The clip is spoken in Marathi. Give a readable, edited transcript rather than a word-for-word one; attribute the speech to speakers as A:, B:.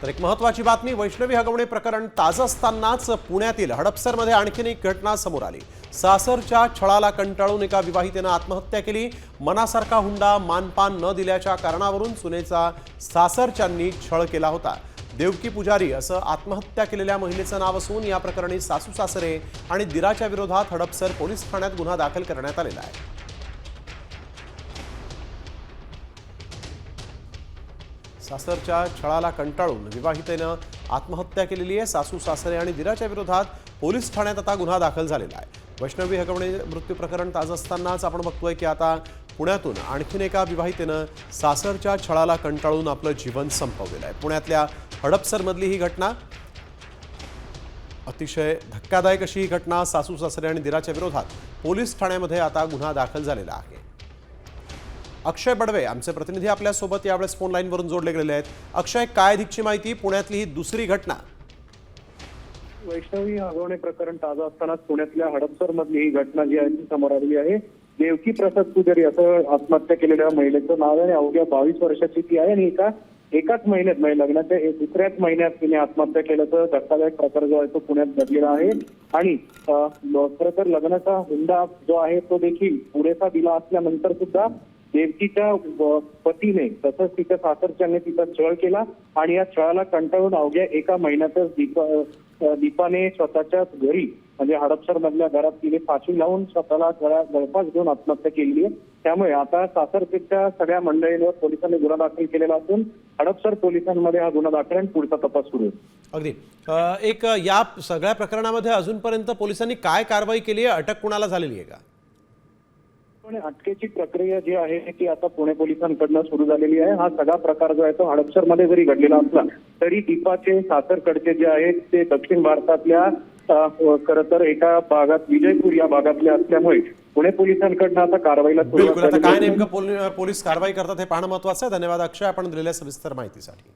A: तर एक महत्त्वाची बातमी, वैष्णवी हगवणे प्रकरण ताजं असतानाच पुण्यातील हडपसरमध्ये आणखीन एक घटना समोर आली। सासरच्या छळाला कंटाळून एका विवाहितेने आत्महत्या केली। मनासारखा हुंडा मानपान न दिल्याच्या कारणावरून सुनेचा सासरच्यांनी छळ केला होता। देवकी पुजारी असं आत्महत्या केलेल्या महिलेचं नाव असून या प्रकरणी सासू सासरे आणि दिराच्या विरोधात हडपसर पोलीस ठाण्यात गुन्हा दाखल करण्यात आलेला आहे। सासरच्या छळाला कंटाळून विवाहितेनं आत्महत्या केलेली आहे। सासू सासरे आणि दिराच्या विरोधात पोलीस ठाण्यात आता गुन्हा दाखल झालेला आहे। वैष्णवी हगवणे मृत्यू प्रकरण ताजं असतानाच आपण बघतोय की आता पुण्यातून आणखीन एका विवाहितेनं सासरच्या छळाला कंटाळून आपलं जीवन संपवलेलं आहे। पुण्यातल्या हडपसरमधली ही घटना अतिशय धक्कादायक अशी ही घटना। सासू सासरे आणि दिराच्या विरोधात पोलीस ठाण्यामध्ये आता गुन्हा दाखल झालेला आहे। अक्षय बडवे आमचे प्रतिनिधी आपल्या सोबत यावेळेस फोन लाईनवरून जोडले गेलेले आहेत। अक्षय, काय अधिकची माहिती? पुण्यातली ही दुसरी घटना।
B: वैष्णवी हगवणे प्रकरण ताजं असतानाच पुण्यातल्या हडपसर मधली ही घटना जी आहे ती समोर आलेली आहे। देवकी प्रसाद पुजारी असं आत्महत्या केलेल्या महिलेचं नाव आहे। अवघ्या 22 वर्षाची ती आहे आणि एकाच महिन्यात म्हणजे लग्नाच्या दुसऱ्याच महिन्यात तिने आत्महत्या केल्याचं धक्कादायक प्रकार जो आहे तो पुण्यात घडलेला आहे। आणि खरं तर लग्नाचा हुंडा जो आहे तो देखील पुरेसा दिला असल्यानंतर सुद्धा देवकीच्या पतीने तसंच तिच्या सासरच्याने तिचा छळ केला आणि या छळाला कंटाळून अवघ्या एका महिन्यातच दीपाने स्वतःच्याच घरी म्हणजे हडपसर मधल्या घरात तिने फाशी लावून स्वतःला गळफास घेऊन आत्महत्या केली आहे। त्यामुळे आता सासरच्या सगळ्या मंडळींवर पोलिसांनी गुन्हा दाखल केलेला असून हडपसर पोलिसांमध्ये हा गुन्हा दाखल आणि पुढचा तपास सुरू आहे।
A: अगदी एक या सगळ्या प्रकरणामध्ये अजूनपर्यंत पोलिसांनी काय कारवाई केली आहे? अटक कुणाला झालेली आहे का?
B: अटकेची प्रक्रिया जी आहे ती आता पुणे पोलिसांकडनं सुरू झालेली आहे। हा सगळा प्रकार जो आहे तो हडपसरमध्ये जरी घडलेला असला तरी दीपाचे सासरकडचे जे आहेत ते दक्षिण भारतातल्या खरं तर एका भागात विजयपूर या भागातले असल्यामुळे पुणे पोलिसांकडनं आता कारवाईला
A: सुरुवात झाली आहे। काय नेमकं पोलीस कारवाई करतात हे पाहणं महत्त्वाचं आहे। धन्यवाद अक्षय, आपण दिलेल्या सविस्तर माहितीसाठी।